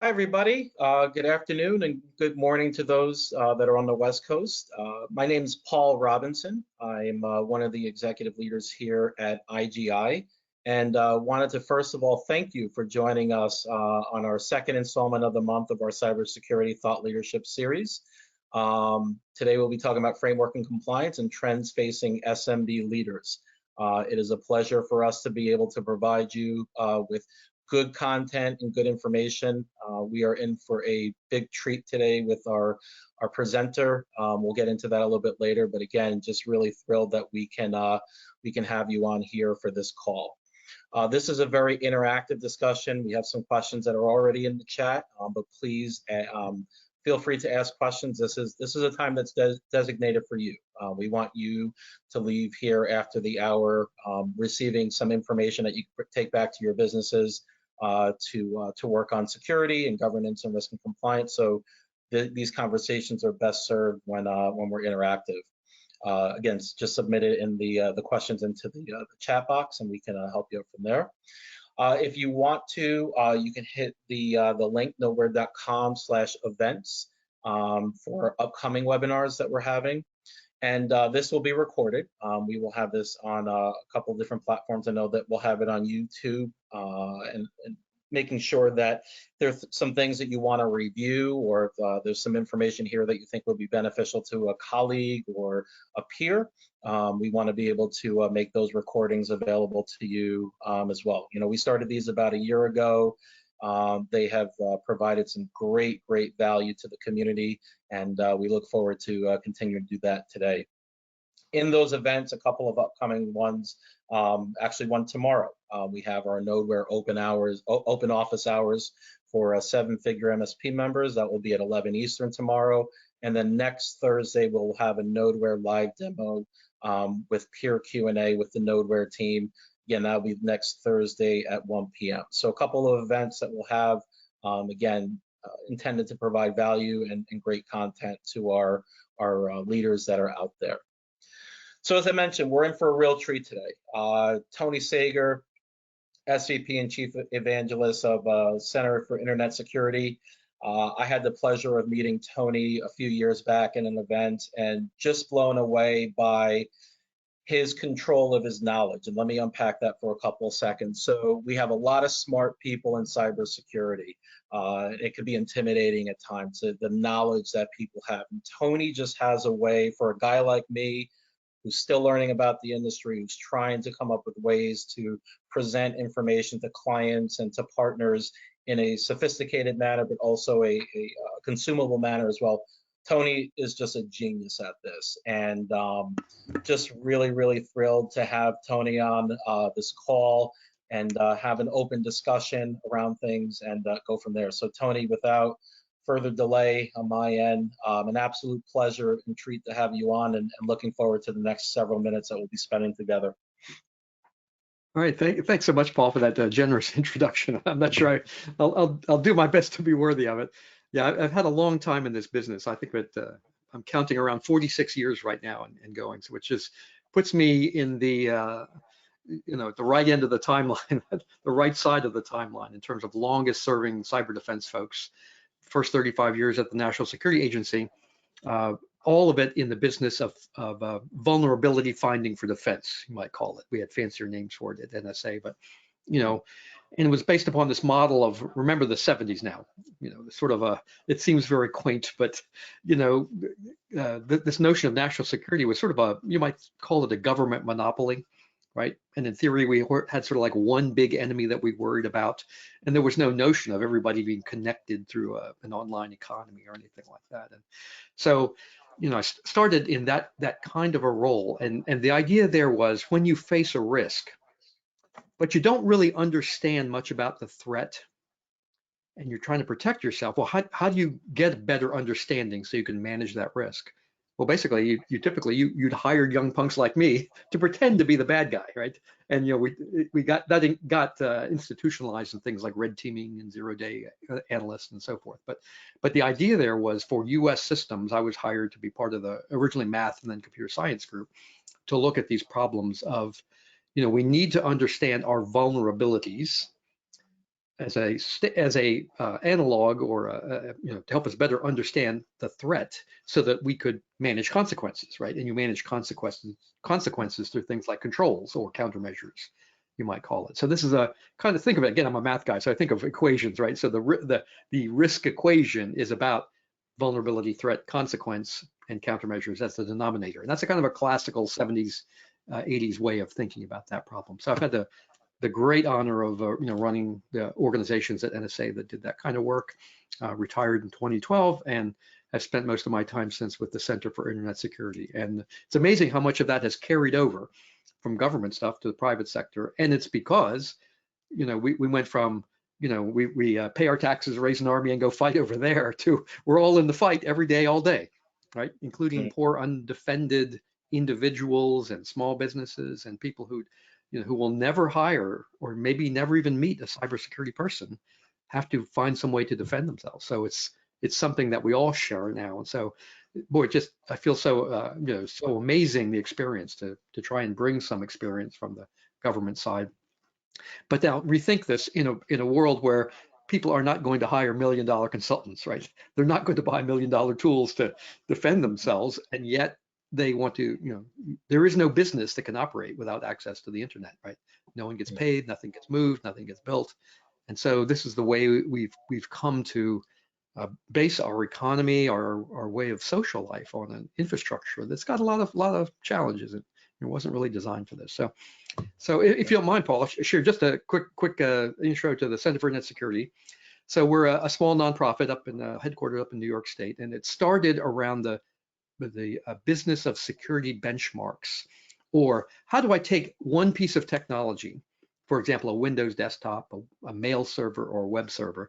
Hi, everybody. Good afternoon and good morning to those that are on the West Coast. My name is Paul Robinson. I'm one of the executive leaders here at IGI, and wanted to first of all thank you for joining us on our second installment of the month of our cybersecurity thought leadership series. Today we'll be talking about framework and compliance and trends facing SMB leaders. It is a pleasure for us to be able to provide you with good content and good information. We are in for a big treat today with our presenter. We'll get into that a little bit later, but again, just really thrilled that we can have you on here for this call. This is a very interactive discussion. We have some questions that are already in the chat, but please feel free to ask questions. This is a time that's designated for you. We want you to leave here after the hour receiving some information that you can take back to your businesses to work on security and governance and risk and compliance. So these conversations are best served when we're interactive. Again, just submit it in the questions into the chat box, and we can help you out from there. If you want to, you can hit the link nowhere.com/events for upcoming webinars that we're having. And this will be recorded. We will have this on a couple of different platforms. I know that we'll have it on YouTube, and making sure that there's some things that you want to review, or if there's some information here that you think would be beneficial to a colleague or a peer, we want to be able to make those recordings available to you as well. You know, we started these about a year ago. They have provided some great value to the community, and we look forward to continuing to do that today. In those events, a couple of upcoming ones, actually one tomorrow. We have our Nodeware open office hours for 7-figure MSP members. That will be at 11 Eastern tomorrow. And then next Thursday, we'll have a Nodeware live demo with peer Q&A with the Nodeware team. Again, that'll be next Thursday at 1 p.m. So a couple of events that we'll have, again, intended to provide value and great content to our leaders that are out there. So as I mentioned, we're in for a real treat today. Tony Sager, SVP and Chief Evangelist of Center for Internet Security. I had the pleasure of meeting Tony a few years back in an event, and just blown away by his control of his knowledge. And let me unpack that for a couple of seconds. So we have a lot of smart people in cybersecurity. It could be intimidating at times, the knowledge that people have. And Tony just has a way for a guy like me, who's still learning about the industry, who's trying to come up with ways to present information to clients and to partners in a sophisticated manner, but also a consumable manner as well. Tony is just a genius at this, and just really thrilled to have Tony on this call and have an open discussion around things and go from there. So Tony, without further delay on my end, an absolute pleasure and treat to have you on, and looking forward to the next several minutes that we'll be spending together. All right, thanks so much, Paul, for that generous introduction. I'm not sure I'll do my best to be worthy of it. Yeah, I've had a long time in this business. I think that I'm counting around 46 years right now and going, so which just puts me in the at the right end of the timeline, the right side of the timeline in terms of longest serving cyber defense folks. First 35 years at the National Security Agency, all of it in the business of vulnerability finding for defense, you might call it. We had fancier names for it at NSA, but and it was based upon this model of, remember the 70s now, sort of it seems very quaint, but this notion of national security was sort of you might call it a government monopoly, right? And in theory, we had sort of like one big enemy that we worried about, and there was no notion of everybody being connected through an online economy or anything like that. And so, I started in that kind of a role, and the idea there was, when you face a risk, but you don't really understand much about the threat, and you're trying to protect yourself, well, how do you get a better understanding so you can manage that risk? Well, basically, you'd hire young punks like me to pretend to be the bad guy, right? And we got institutionalized in things like red teaming and zero-day analysts and so forth. But the idea there was, for U.S. systems, I was hired to be part of the originally math and then computer science group to look at these problems of, we need to understand our vulnerabilities analog, or to help us better understand the threat, so that we could manage consequences, right? And you manage consequences through things like controls or countermeasures, you might call it. So this is a kind of, think of it again. I'm a math guy, so I think of equations, right? So the risk equation is about vulnerability, threat, consequence, and countermeasures. That's the denominator, and that's a kind of a classical 70s, 80s way of thinking about that problem. So I've had the great honor of running the organizations at NSA that did that kind of work. Retired in 2012, and have spent most of my time since with the Center for Internet Security. And it's amazing how much of that has carried over from government stuff to the private sector. And it's because we went from we pay our taxes, raise an army, and go fight over there, to we're all in the fight every day, all day, right? Including poor, undefended individuals and small businesses and people who will never hire, or maybe never even meet, a cybersecurity person, have to find some way to defend themselves. So it's something that we all share now. And so, boy, I feel so so amazing, the experience to try and bring some experience from the government side. But now rethink this in a world where people are not going to hire $1 million consultants, right? They're not going to buy $1 million tools to defend themselves, and yet they want to, there is no business that can operate without access to the internet, right? No one gets paid, nothing gets moved, nothing gets built. And so this is the way we've come to base our economy, our way of social life, on an infrastructure that's got a lot of challenges. It wasn't really designed for this. So if you don't mind, Paul, I'll share just a quick intro to the Center for Internet Security. So we're a small nonprofit headquartered up in New York State, and it started around the business of security benchmarks, or how do I take one piece of technology, for example, a Windows desktop, a mail server, or a web server,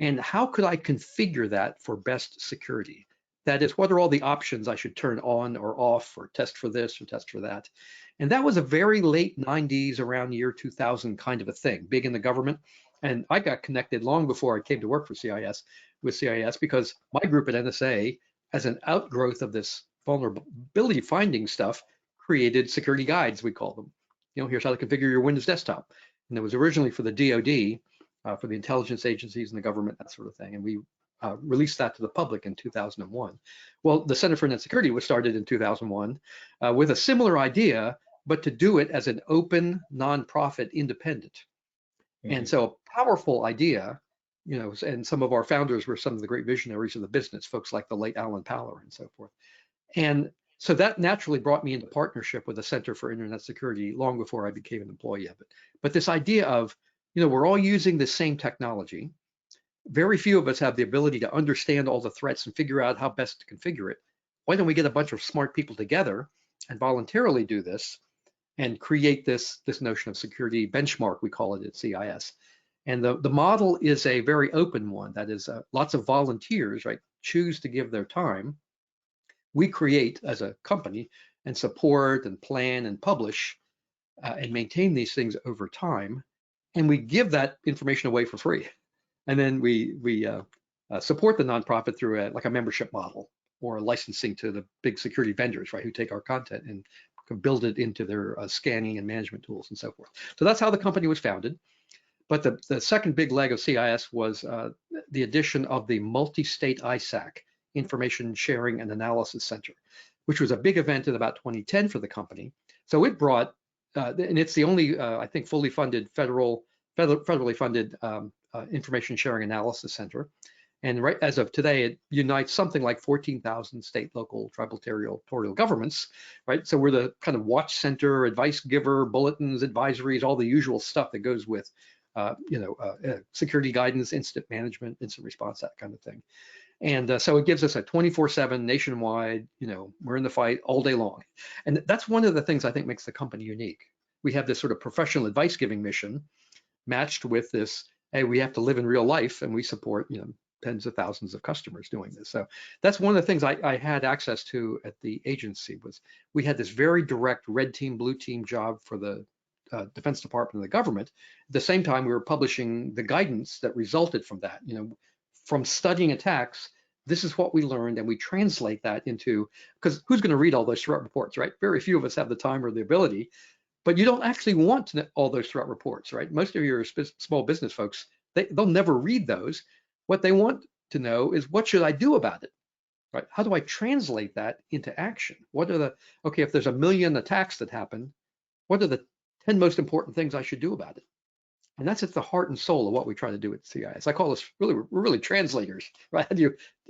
and how could I configure that for best security? That is, what are all the options I should turn on or off, or test for this or test for that? And that was a very late 90s, around year 2000 kind of a thing, big in the government. And I got connected long before I came to work for CIS, because my group at NSA, as an outgrowth of this vulnerability finding stuff, created security guides, we call them. Here's how to configure your Windows desktop. And it was originally for the DoD, for the intelligence agencies and the government, that sort of thing. And we released that to the public in 2001. Well, the Center for Internet Security was started in 2001 with a similar idea, but to do it as an open, nonprofit, independent. And so a powerful idea, and some of our founders were some of the great visionaries of the business, folks like the late Alan Powler and so forth. And so that naturally brought me into partnership with the Center for Internet Security long before I became an employee of it. But this idea of, we're all using the same technology. Very few of us have the ability to understand all the threats and figure out how best to configure it. Why don't we get a bunch of smart people together and voluntarily do this and create this notion of security benchmark, we call it at CIS. And the model is a very open one. That is, lots of volunteers, right, choose to give their time. We create as a company and support and plan and publish and maintain these things over time. And we give that information away for free. And then we support the nonprofit through a membership model, or licensing to the big security vendors, right, who take our content and can build it into their scanning and management tools and so forth. So that's how the company was founded. But the second big leg of CIS was the addition of the multi-state ISAC, Information Sharing and Analysis Center, which was a big event in about 2010 for the company. So it brought, and it's the only, I think, fully funded federally funded Information Sharing Analysis Center. And right as of today, it unites something like 14,000 state, local, tribal, territorial governments, right? So we're the kind of watch center, advice giver, bulletins, advisories, all the usual stuff that goes with, security guidance, incident management, incident response, that kind of thing. And so it gives us a 24/7 nationwide, we're in the fight all day long. And that's one of the things I think makes the company unique. We have this sort of professional advice giving mission matched with this, hey, we have to live in real life, and we support, tens of thousands of customers doing this. So that's one of the things I had access to at the agency. Was we had this very direct red team, blue team job for the Defense Department of the government. At the same time, we were publishing the guidance that resulted from that. From studying attacks, this is what we learned, and we translate that into, because who's going to read all those threat reports, right? Very few of us have the time or the ability. But you don't actually want all those threat reports, right? Most of your small business folks, They'll never read those. What they want to know is, what should I do about it? Right? How do I translate that into action? What are the, okay, if there's 1 million attacks that happen, what are the 10 most important things I should do about it? And that's at the heart and soul of what we try to do at CIS. I call us really, we're really translators, right?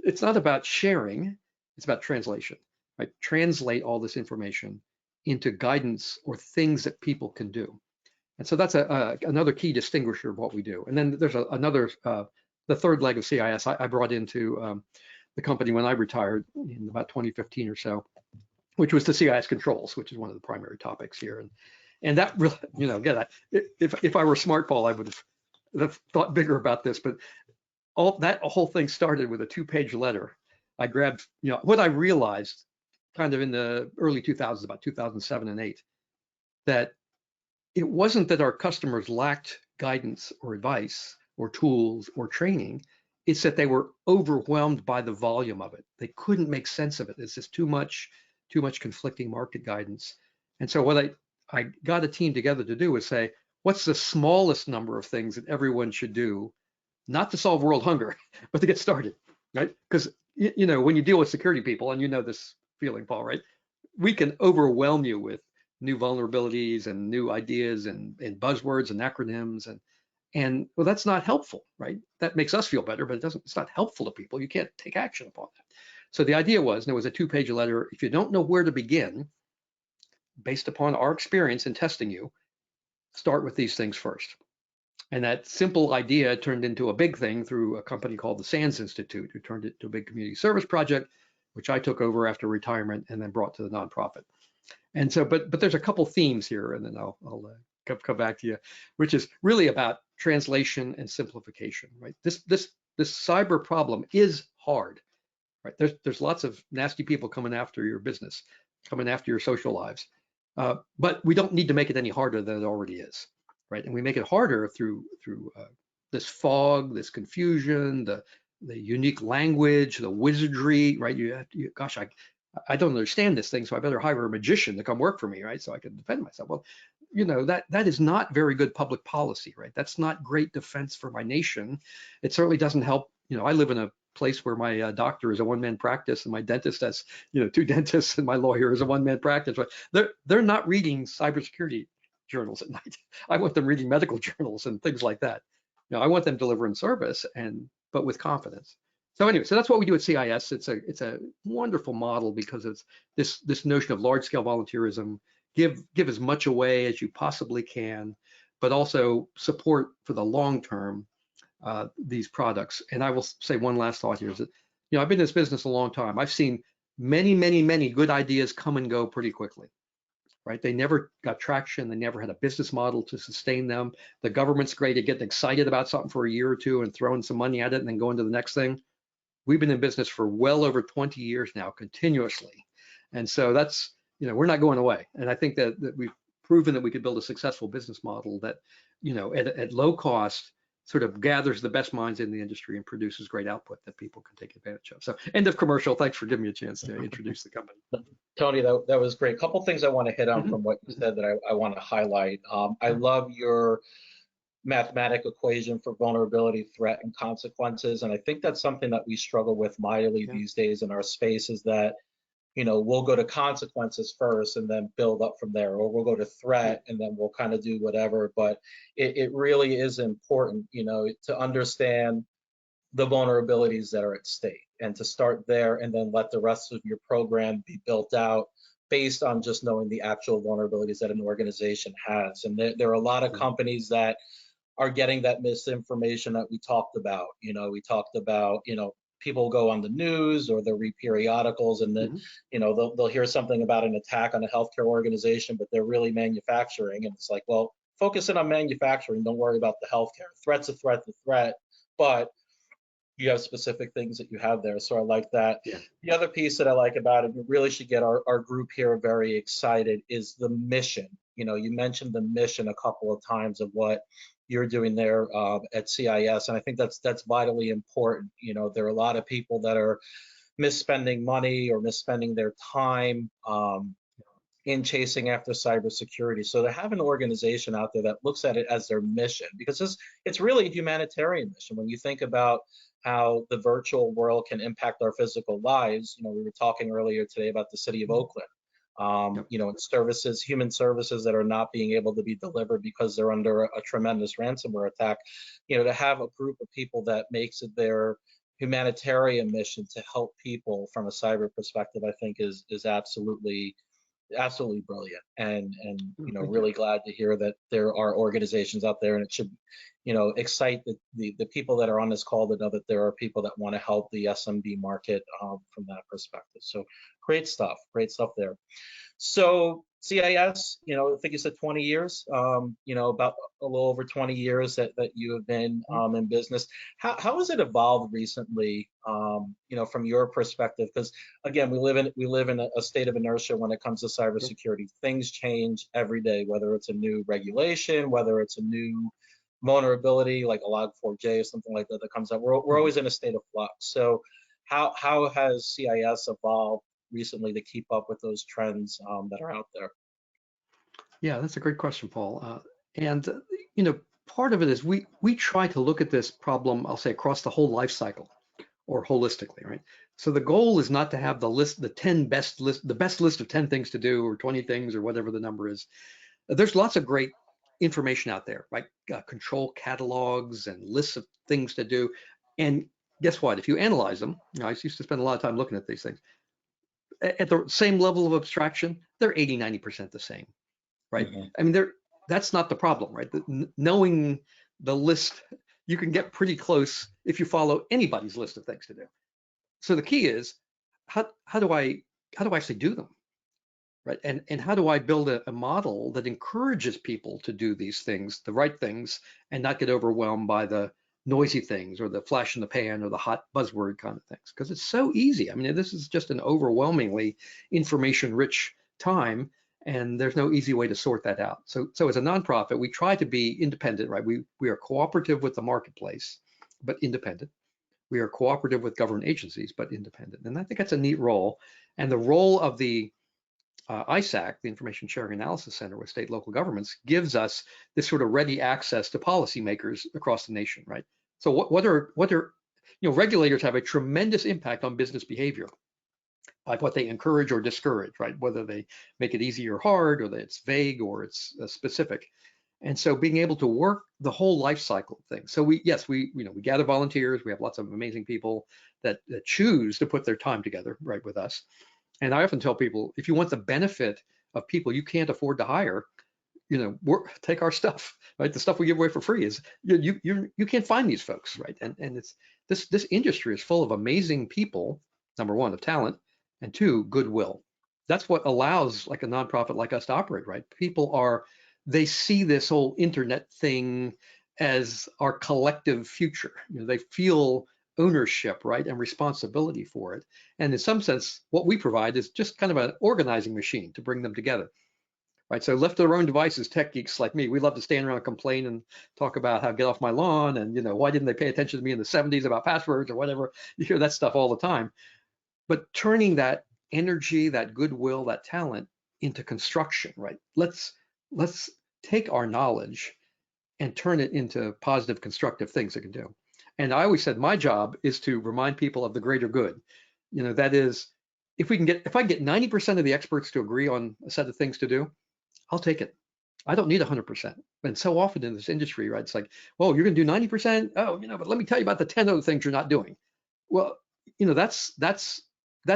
It's not about sharing, it's about translation, right? Translate all this information into guidance or things that people can do. And so that's another key distinguisher of what we do. And then there's another, the third leg of CIS I brought into the company when I retired in about 2015 or so, which was the CIS controls, which is one of the primary topics here. And that really, again, if I were smart, Paul, I would have thought bigger about this, but that whole thing started with a 2-page letter. I grabbed, what I realized kind of in the early 2000s, about 2007 and 8, that it wasn't that our customers lacked guidance or advice or tools or training. It's that they were overwhelmed by the volume of it. They couldn't make sense of it. It's just too much conflicting market guidance. And so what I got a team together to do was say, what's the smallest number of things that everyone should do, not to solve world hunger, but to get started, right? Because, when you deal with security people, and this feeling, Paul, right? We can overwhelm you with new vulnerabilities and new ideas and buzzwords and acronyms, and well, that's not helpful, right? That makes us feel better, but it's not helpful to people. You can't take action upon that. So the idea was, and it was a 2-page letter, if you don't know where to begin, based upon our experience in testing you, start with these things first. And that simple idea turned into a big thing through a company called the SANS Institute, who turned it to a big community service project, which I took over after retirement and then brought to the nonprofit. And so, but there's a couple themes here, and then I'll come back to you, which is really about translation and simplification, right? This cyber problem is hard, right? There's lots of nasty people coming after your business, coming after your social lives, but we don't need to make it any harder than it already is, right? And we make it harder through this fog, this confusion, the unique language, the wizardry, right? Gosh, I don't understand this thing, so I better hire a magician to come work for me, right? So I can defend myself. Well, that is not very good public policy, right? That's not great defense for my nation. It certainly doesn't help. I live in a place where my doctor is a one-man practice, and my dentist has, 2 dentists, and my lawyer is a one-man practice. Right? They're not reading cybersecurity journals at night. I want them reading medical journals and things like that. I want them delivering service, but with confidence. So anyway, so that's what we do at CIS. It's a wonderful model because it's this notion of large-scale volunteerism. Give as much away as you possibly can, but also support for the long term these products. And I will say one last thought here is that, I've been in this business a long time. I've seen many, many, many good ideas come and go pretty quickly, right? They never got traction. They never had a business model to sustain them. The government's great at getting excited about something for a year or two and throwing some money at it and then going to the next thing. We've been in business for well over 20 years now, continuously. And so that's, we're not going away. And I think that we've proven that we could build a successful business model that, at low cost, sort of gathers the best minds in the industry and produces great output that people can take advantage of. So end of commercial. Thanks for giving me a chance to introduce the company. Tony, that was great. A couple things I want to hit on from what you said that I want to highlight. I love your mathematic equation for vulnerability, threat, and consequences. And I think that's something that we struggle with mightily these days in our space, is that, we'll go to consequences first and then build up from there, or we'll go to threat and then we'll kind of do whatever. But it really is important, to understand the vulnerabilities that are at stake and to start there and then let the rest of your program be built out based on just knowing the actual vulnerabilities that an organization has. And there are a lot of companies that are getting that misinformation that we talked about. We talked about, people go on the news or they'll read periodicals and then, they'll hear something about an attack on a healthcare organization, but they're really manufacturing. And it's like, well, focus in on manufacturing. Don't worry about the healthcare. Threat's a threat, but you have specific things that you have there. So I like that. Yeah. The other piece that I like about it, we really should get our group here very excited, is the mission. You mentioned the mission a couple of times of what you're doing there at CIS, and I think that's vitally important. There are a lot of people that are misspending money or misspending their time, in chasing after cybersecurity. So to have an organization out there that looks at it as their mission, because it's really a humanitarian mission. When you think about how the virtual world can impact our physical lives, we were talking earlier today about the city of Oakland. Yep. And services, human services that are not being able to be delivered because they're under a tremendous ransomware attack. To have a group of people that makes it their humanitarian mission to help people from a cyber perspective, I think is absolutely brilliant, and Thank you. really glad to hear that there are organizations out there, and it should excite the people that are on this call to know that there are people that want to help the SMB market from that perspective. So great stuff there. So CIS, I think you said 20 years, about a little over 20 years that you have been in business. How has it evolved recently, from your perspective? Because again, we live in a state of inertia when it comes to cybersecurity. Things change every day, whether it's a new regulation, whether it's a new vulnerability like a Log4j or something like that comes up. We're always in a state of flux. So how has CIS evolved recently to keep up with those trends that are out there? Yeah, that's a great question, Paul. And part of it is we try to look at this problem, I'll say, across the whole life cycle or holistically, right? So the goal is not to have the best list of 10 things to do or 20 things or whatever the number is. There's lots of great information out there, right? Control catalogs and lists of things to do. And guess what? If you analyze them, I used to spend a lot of time looking at these things. At the same level of abstraction, they're 80, 90% the same, right? I mean, that's not the problem, right? Knowing the list, you can get pretty close if you follow anybody's list of things to do. So the key is, how do I actually do them, right? And how do I build a model that encourages people to do these things, the right things, and not get overwhelmed by the noisy things or the flash in the pan or the hot buzzword kind of things? Because it's so easy. I mean, this is just an overwhelmingly information-rich time, and there's no easy way to sort that out. So as a nonprofit, we try to be independent, right? We are cooperative with the marketplace, but independent. We are cooperative with government agencies, but independent. And I think that's a neat role. And the role of the ISAC, the Information Sharing Analysis Center with state and local governments, gives us this sort of ready access to policymakers across the nation, right? So what are regulators have a tremendous impact on business behavior, like what they encourage or discourage, right? Whether they make it easy or hard, or that it's vague or it's specific. And so being able to work the whole life cycle thing. So we gather volunteers. We have lots of amazing people that choose to put their time together, right, with us. And I often tell people, if you want the benefit of people you can't afford to hire, take our stuff, right? The stuff we give away for free is you can't find these folks, right? And it's this industry is full of amazing people. Number one, of talent, and two, goodwill. That's what allows like a nonprofit like us to operate, right? They see this whole internet thing as our collective future. They feel ownership, right, and responsibility for it. And in some sense, what we provide is just kind of an organizing machine to bring them together, right? So left to their own devices, tech geeks like me, we love to stand around and complain and talk about how get off my lawn and why didn't they pay attention to me in the 70s about passwords or whatever. You hear that stuff all the time. But turning that energy, that goodwill, that talent into construction, right? Let's take our knowledge and turn it into positive, constructive things it can do. And I always said my job is to remind people of the greater good. That is, if I can get 90% of the experts to agree on a set of things to do, I'll take it. I don't need 100%. And so often in this industry, right, it's like, well, you're going to do 90%. Oh, but let me tell you about the 10 other things you're not doing. Well, that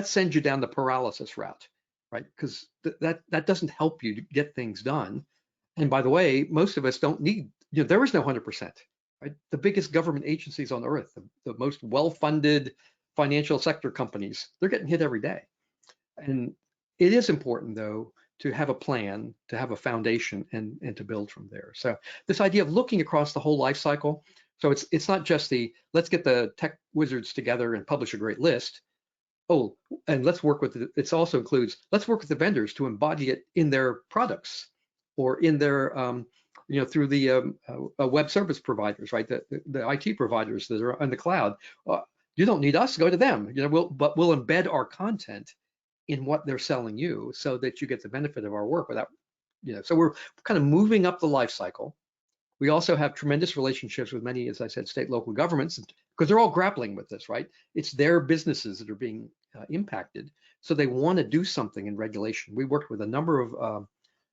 sends you down the paralysis route, right? Because that doesn't help you to get things done. And by the way, most of us don't need, there is no 100%. Right? The biggest government agencies on earth, the most well-funded financial sector companies, they're getting hit every day. And it is important, though, to have a plan, to have a foundation, and to build from there. So this idea of looking across the whole life cycle, so it's not just let's get the tech wizards together and publish a great list. Oh, and let's work with it also includes, let's work with the vendors to embody it in their products or in their through the web service providers, right? The IT providers that are on the cloud. You don't need us, go to them. We'll embed our content in what they're selling you so that you get the benefit of our work without, so we're kind of moving up the life cycle. We also have tremendous relationships with many, as I said, state, local governments, because they're all grappling with this, right? It's their businesses that are being impacted. So they want to do something in regulation. We worked with a number of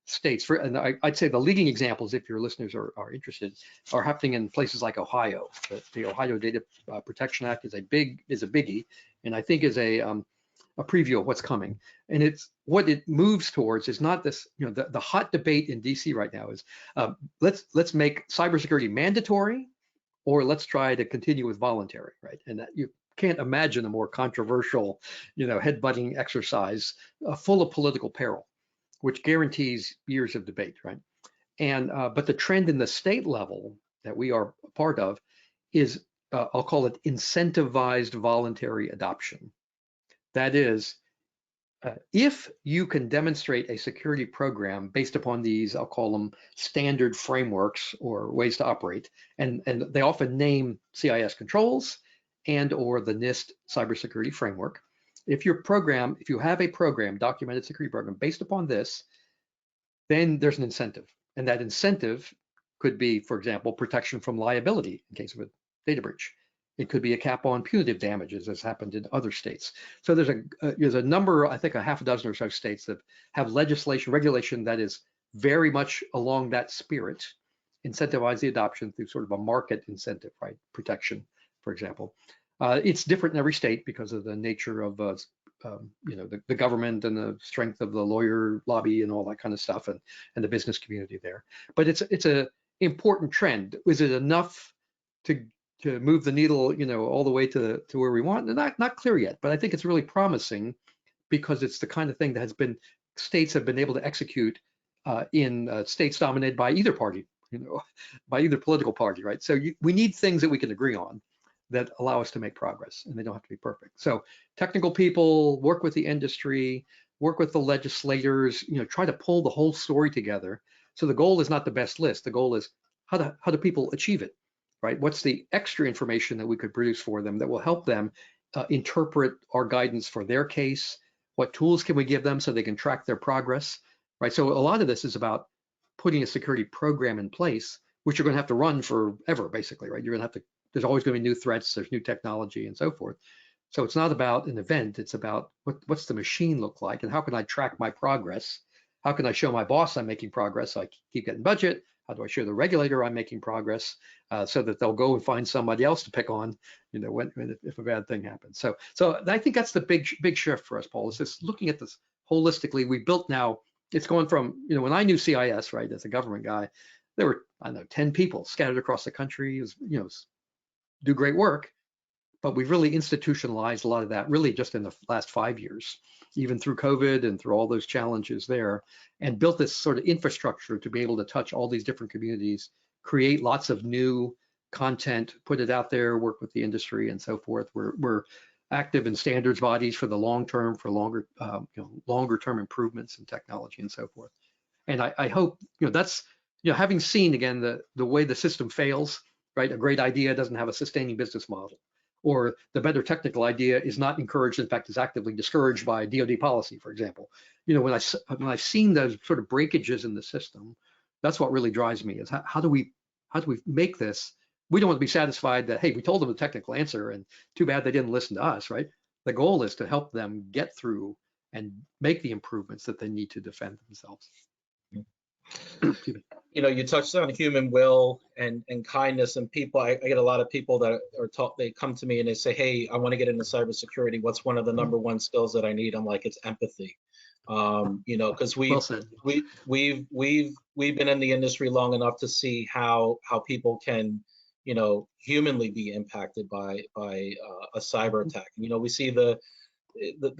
states, and I'd say the leading examples, if your listeners are interested, are happening in places like Ohio. The Ohio Data Protection Act is a biggie, and I think is a preview of what's coming. And it's what it moves towards is not this, the hot debate in DC right now is let's make cybersecurity mandatory, or let's try to continue with voluntary, right? And that you can't imagine a more controversial, head-butting exercise full of political peril, which guarantees years of debate, right? And but the trend in the state level that we are a part of is, I'll call it incentivized voluntary adoption. That is, if you can demonstrate a security program based upon these, I'll call them standard frameworks or ways to operate, and they often name CIS controls and or the NIST cybersecurity framework. If you have a program, documented security program based upon this, then there's an incentive. And that incentive could be, for example, protection from liability in case of a data breach. It could be a cap on punitive damages, as happened in other states. So there's a number, I think a half a dozen or so states that have regulation that is very much along that spirit, incentivize the adoption through sort of a market incentive, right? Protection, for example. It's different in every state because of the nature of the government and the strength of the lawyer lobby and all that kind of stuff, and the business community there. But it's a important trend. Is it enough to move the needle, all the way to where we want? Not clear yet, but I think it's really promising because it's the kind of thing that states have been able to execute in states dominated by either party, by either political party, right? So we need things that we can agree on that allow us to make progress, and they don't have to be perfect. So technical people work with the industry, work with the legislators, try to pull the whole story together. So the goal is not the best list. The goal is how do people achieve it, right? What's the extra information that we could produce for them that will help them interpret our guidance for their case? What tools can we give them so they can track their progress, right? So a lot of this is about putting a security program in place, which you're going to have to run forever, basically, right? You're going to have to. There's always going to be new threats, there's new technology and so forth. So it's not about an event, it's about what's the machine look like and how can I track my progress? How can I show my boss I'm making progress so I keep getting budget? How do I show the regulator I'm making progress so that they'll go and find somebody else to pick on, if a bad thing happens. So I think that's the big shift for us, Paul, is just looking at this holistically. We built now, it's going from, when I knew CIS, right, as a government guy, there were, 10 people scattered across the country, it was, do great work, but we've really institutionalized a lot of that really just in the last 5 years, even through COVID and through all those challenges there, and built this sort of infrastructure to be able to touch all these different communities, create lots of new content, put it out there, work with the industry and so forth. We're active in standards bodies for the long term, for longer term improvements in technology and so forth. And I hope, that's, having seen again the way the system fails, right? A great idea doesn't have a sustaining business model, or the better technical idea is not encouraged, in fact, is actively discouraged by DoD policy, for example. When I've seen those sort of breakages in the system, that's what really drives me, is how do we make this? We don't want to be satisfied that, hey, we told them the technical answer and too bad they didn't listen to us, right? The goal is to help them get through and make the improvements that they need to defend themselves. You touched on human will and kindness, and people. I get a lot of people that are taught. They come to me and they say, "Hey, I want to get into cybersecurity. What's one of the number one skills that I need?" I'm like, "It's empathy." Because we've been in the industry long enough to see how people can, humanly be impacted by a cyber attack. We see the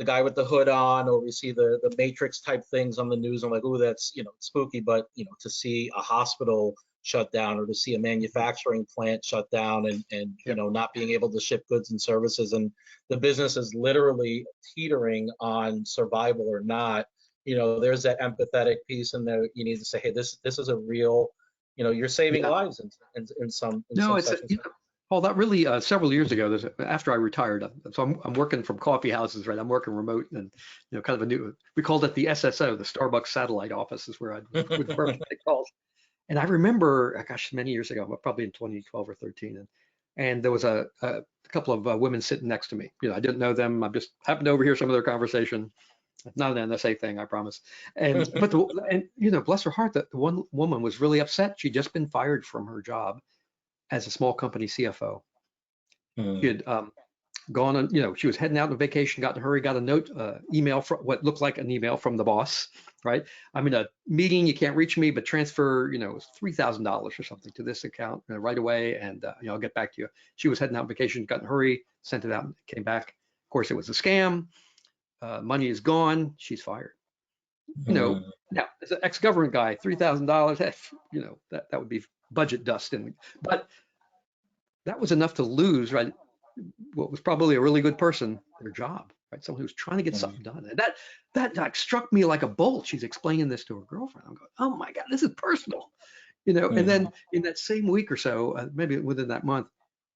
guy with the hood on, or we see the Matrix type things on the news. I'm like, oh, that's spooky. But to see a hospital shut down, or to see a manufacturing plant shut down, and not being able to ship goods and services, and the business is literally teetering on survival or not. There's that empathetic piece in there. You need to say, hey, this is a real, you're saving lives in some. Paul, that really several years ago, after I retired, so I'm working from coffee houses, right? I'm working remote, and kind of a new. We called it the SSO, the Starbucks satellite office, is where I would first take calls. And I remember, gosh, many years ago, probably in 2012 or 13, and there was a couple of women sitting next to me. I didn't know them. I just happened to overhear some of their conversation. Not an NSA thing, I promise. But bless her heart, that the one woman was really upset. She'd just been fired from her job as a small company CFO. She had gone on, she was heading out on vacation, got in a hurry, got a note, email from what looked like an email from the boss, right? I'm in a meeting, you can't reach me, but transfer, $3,000 or something to this account right away, and I'll get back to you. She was heading out on vacation, got in a hurry, sent it out, and came back. Of course, it was a scam. Money is gone. She's fired. Now as an ex-government guy, $3,000, that would be budget dust, but that was enough to lose, right? What was probably a really good person, their job, right? Someone who's trying to get something done. And that like struck me like a bolt. She's explaining this to her girlfriend. I'm going, oh my God, this is personal, And then in that same week or so, maybe within that month,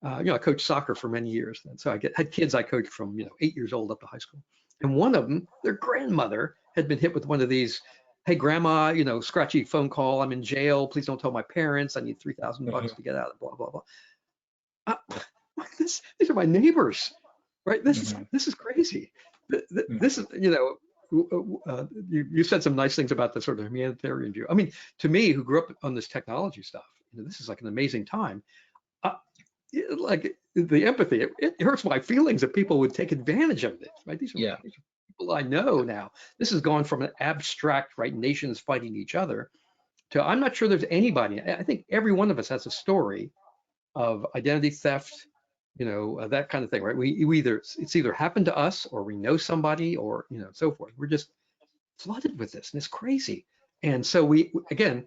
I coached soccer for many years. And so had kids I coached from 8 years old up to high school. And one of them, their grandmother had been hit with one of these, hey grandma, scratchy phone call. I'm in jail. Please don't tell my parents. I need $3,000 to get out of blah, blah, blah. These are my neighbors, right? This is crazy. This is, you said some nice things about the sort of humanitarian view. I mean, to me, who grew up on this technology stuff, this is like an amazing time. Like the empathy, it hurts my feelings that people would take advantage of this, right? These are people I know now. This has gone from an abstract, right, nations fighting each other to, I'm not sure there's anybody. I think every one of us has a story of identity theft, that kind of thing, right? It's either happened to us, or we know somebody, or so forth. We're just flooded with this, and it's crazy. And so again,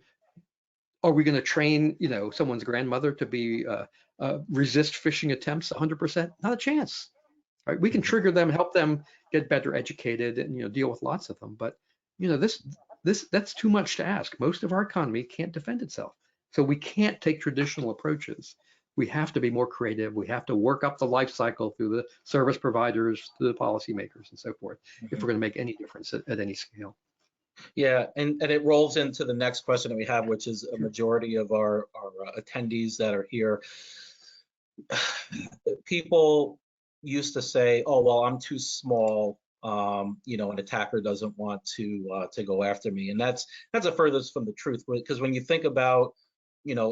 are we going to train someone's grandmother to be resist phishing attempts 100%? Not a chance, right? We can trigger them, help them get better educated, and deal with lots of them. But that's too much to ask. Most of our economy can't defend itself, so we can't take traditional approaches. We have to be more creative. We have to work up the life cycle through the service providers, to the policymakers, and so forth, if we're going to make any difference at any scale. Yeah, and it rolls into the next question that we have, which is a majority of our attendees that are here. People used to say, "Oh, well, I'm too small. An attacker doesn't want to go after me," and that's the furthest from the truth. Because when you think about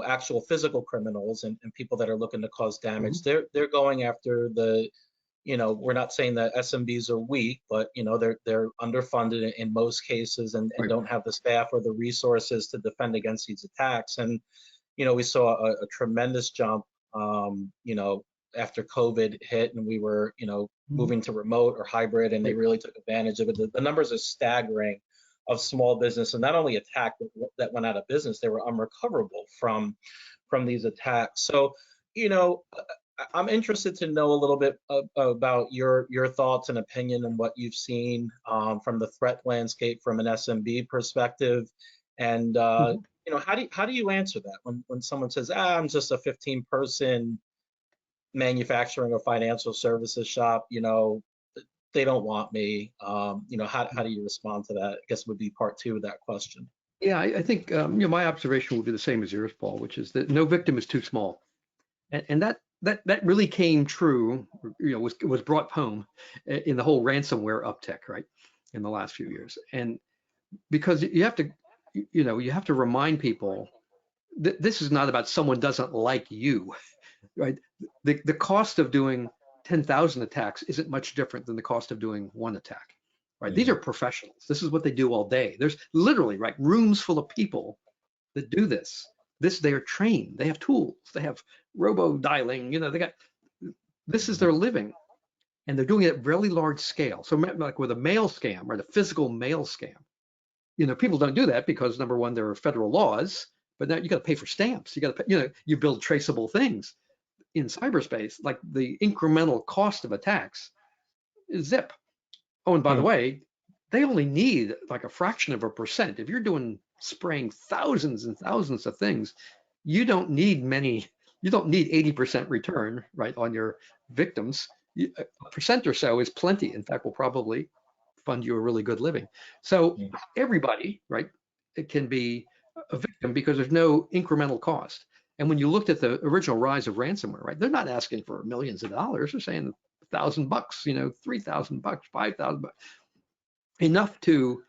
actual physical criminals and people that are looking to cause damage, they're going after the, we're not saying that SMBs are weak, but they're underfunded in most cases, and don't have the staff or the resources to defend against these attacks. And we saw a tremendous jump after COVID hit, and we were moving to remote or hybrid, and they really took advantage of it. The numbers are staggering of small business, and not only attacked that went out of business, they were unrecoverable from these attacks. So I'm interested to know a little bit about your thoughts and opinion and what you've seen from the threat landscape from an SMB perspective, and how do you answer that when someone says, I'm just a 15-person manufacturing or financial services shop, they don't want me. How do you respond to that? I guess would be part two of that question. Yeah, I think my observation would be the same as yours, Paul, which is that no victim is too small, and that really came true. Was brought home in the whole ransomware uptick, right, in the last few years, and because you have to remind people that this is not about someone doesn't like you, right? The cost of doing 10,000 attacks isn't much different than the cost of doing one attack, right? These are professionals. This is what they do all day. There's literally, right, rooms full of people that do this. They are trained. They have tools. They have robo dialing. This is their living, and they're doing it at really large scale. So like with a mail scam, right, a physical mail scam, people don't do that because, number one, there are federal laws, but now you got to pay for stamps. You got to pay, you build traceable things. In cyberspace, like the incremental cost of attacks is zip. Oh, and by the way, they only need like a fraction of a percent. If you're spraying thousands and thousands of things, you don't need many, you don't need 80% return, right, on your victims. A percent or so is plenty. In fact, will probably fund you a really good living. So Mm. everybody, right, it can be a victim because there's no incremental cost. And when you looked at the original rise of ransomware, right, they're not asking for millions of dollars. They're saying $1,000, 3,000, $5,000, enough to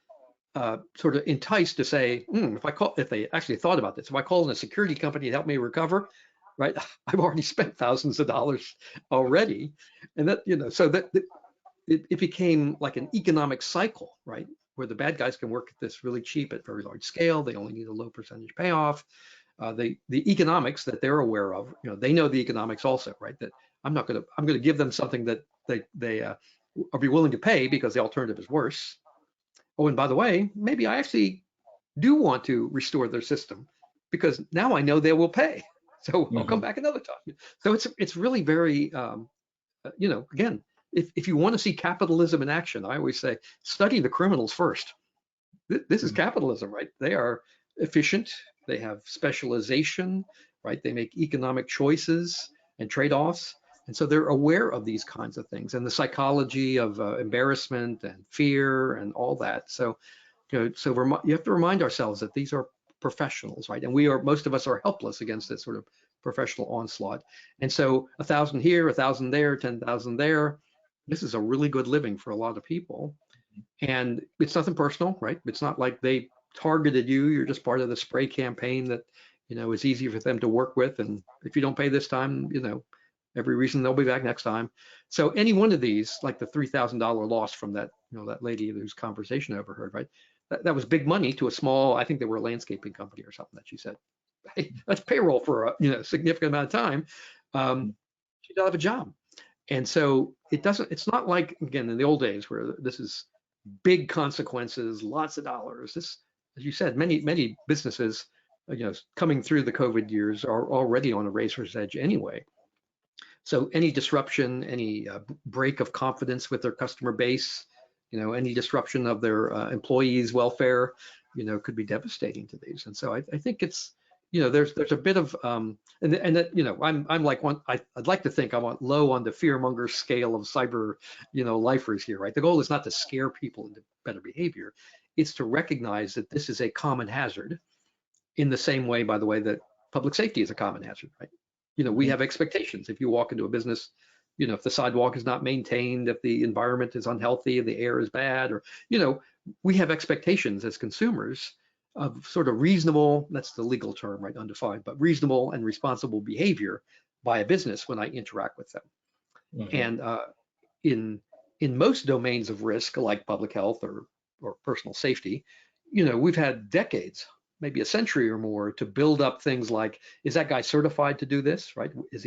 sort of entice to say, if they actually thought about this, if I call in a security company to help me recover, right, I've already spent thousands of dollars already, and that so that it became like an economic cycle, right, where the bad guys can work at this really cheap at very large scale. They only need a low percentage payoff. The economics that they're aware of, they know the economics also, right? That I'm going to give them something that they are be willing to pay because the alternative is worse. Oh, and by the way, maybe I actually do want to restore their system because now I know they will pay. So I'll come Mhm. back another time. So it's really very, again, if you want to see capitalism in action, I always say study the criminals first. This is Mhm. capitalism, right? They are efficient. They have specialization, right? They make economic choices and trade-offs. And so they're aware of these kinds of things and the psychology of embarrassment and fear and all that. So you have to remind ourselves that these are professionals, right? And most of us are helpless against this sort of professional onslaught. And so 1,000 here, 1,000 there, 10,000 there. This is a really good living for a lot of people. And it's nothing personal, right? It's not like they targeted you. You're just part of the spray campaign that, is easy for them to work with. And if you don't pay this time, every reason they'll be back next time. So any one of these, like the $3,000 loss from that, that lady whose conversation I overheard, right? That was big money to a small, I think they were a landscaping company or something that she said. Hey, that's payroll for a significant amount of time. Um, she doesn't have a job. And so it's not like, again, in the old days where this is big consequences, lots of dollars. This, as you said, many businesses, coming through the COVID years are already on a razor's edge anyway. So any disruption, any break of confidence with their customer base, any disruption of their employees' welfare, could be devastating to these. And so I think it's, there's a bit of, and that, I'm like I'd like to think I'm low on the fearmonger scale of cyber, lifers here, right? The goal is not to scare people into better behavior. It's to recognize that this is a common hazard in the same way, by the way, that public safety is a common hazard, right? We Mhm. have expectations. If you walk into a business, if the sidewalk is not maintained, if the environment is unhealthy, the air is bad, or, we have expectations as consumers of sort of reasonable, that's the legal term, right, undefined, but reasonable and responsible behavior by a business when I interact with them. Mhm. And in most domains of risk, like public health or personal safety, we've had decades, maybe a century or more, to build up things like, is that guy certified to do this, right? Is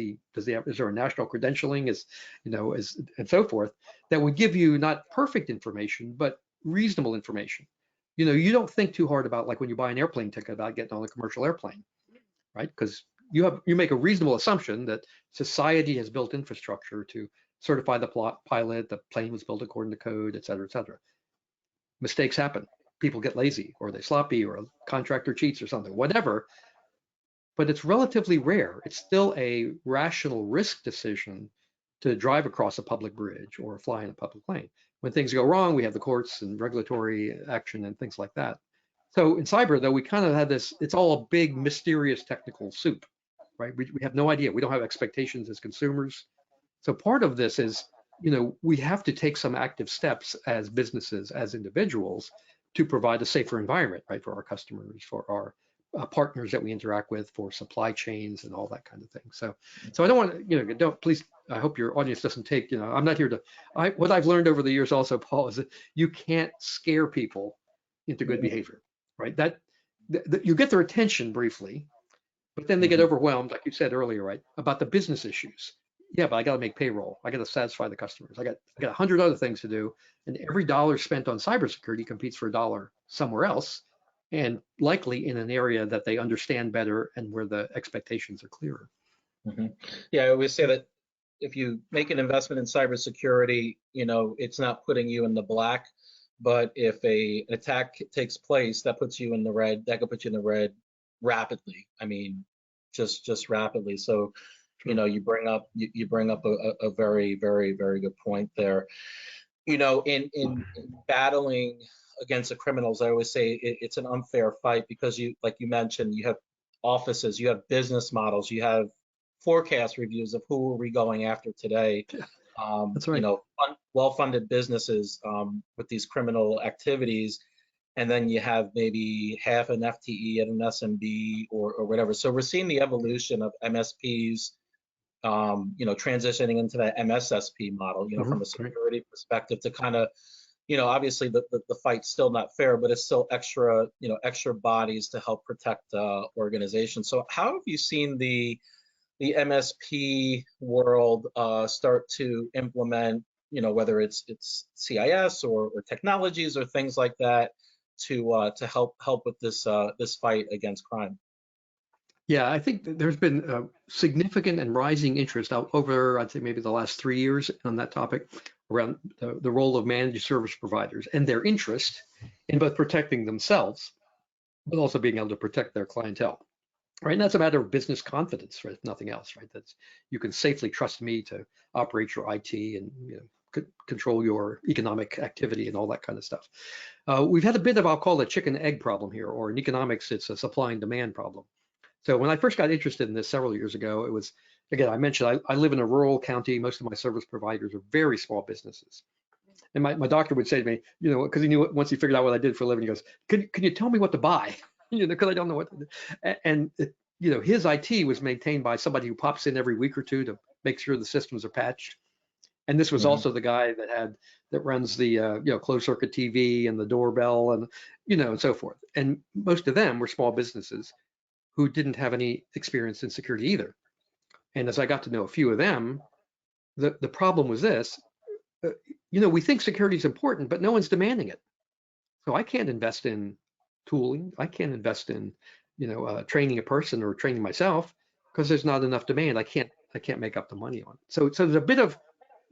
there a national credentialing, and so forth, that would give you not perfect information, but reasonable information. You don't think too hard about, like when you buy an airplane ticket, about getting on a commercial airplane, right? Because you make a reasonable assumption that society has built infrastructure to certify the pilot, the plane was built according to code, et cetera, et cetera. Mistakes happen. People get lazy, or they sloppy, or a contractor cheats or something, whatever. But it's relatively rare. It's still a rational risk decision to drive across a public bridge or fly in a public plane. When things go wrong, we have the courts and regulatory action and things like that. So in cyber, though, we kind of had this, it's all a big, mysterious technical soup, right? We have no idea. We don't have expectations as consumers. So part of this is, we have to take some active steps as businesses, as individuals, to provide a safer environment, right, for our customers, for our partners that we interact with, for supply chains and all that kind of thing. So I don't want to, don't please. I hope your audience doesn't take, I'm not here to. What I've learned over the years also, Paul, is that you can't scare people into good Mhm. behavior, right? That you get their attention briefly, but then they get Mhm. overwhelmed, like you said earlier, right, about the business issues. Yeah, but I got to make payroll. I got to satisfy the customers. I got 100 other things to do, and every dollar spent on cybersecurity competes for a dollar somewhere else, and likely in an area that they understand better and where the expectations are clearer. Mhm. Yeah, I always say that if you make an investment in cybersecurity, it's not putting you in the black, but if an attack takes place, that puts you in the red. That could put you in the red rapidly. I mean, just rapidly. So, Sure. you bring up a very, very, very good point there. In battling against the criminals, I always say it's an unfair fight because like you mentioned, you have offices, you have business models, you have forecast reviews of who are we going after today. Yeah, that's right. Well-funded businesses with these criminal activities, and then you have maybe half an FTE at an SMB or whatever. So we're seeing the evolution of MSPs, transitioning into that MSSP model, from a Right. security perspective to kind of, obviously the fight's still not fair, but it's still extra bodies to help protect organizations. So how have you seen the MSP world start to implement, whether it's CIS or technologies or things like that to help with this fight against crime? Yeah, I think that there's been significant and rising interest out over, I'd say maybe the last 3 years on that topic around the role of managed service providers and their interest in both protecting themselves, but also being able to protect their clientele. Right, and that's a matter of business confidence, right? Nothing else, right? That's you can safely trust me to operate your IT and control your economic activity and all that kind of stuff. We've had a bit of, I'll call it a chicken egg problem here, or in economics, it's a supply and demand problem. So when I first got interested in this several years ago, it was, again, I mentioned I live in a rural county. Most of my service providers are very small businesses. And my doctor would say to me, because he knew once he figured out what I did for a living, he goes, can you tell me what to buy? Because I don't know what to do. And his IT was maintained by somebody who pops in every week or two to make sure the systems are patched. And this was Mhm. also the guy that runs the closed circuit TV and the doorbell and and so forth. And most of them were small businesses who didn't have any experience in security either. And as I got to know a few of them, the problem was this. We think security is important, but no one's demanding it. So I can't invest in tooling. I can't invest in, training a person or training myself because there's not enough demand. I can't make up the money on it. So there's a bit of,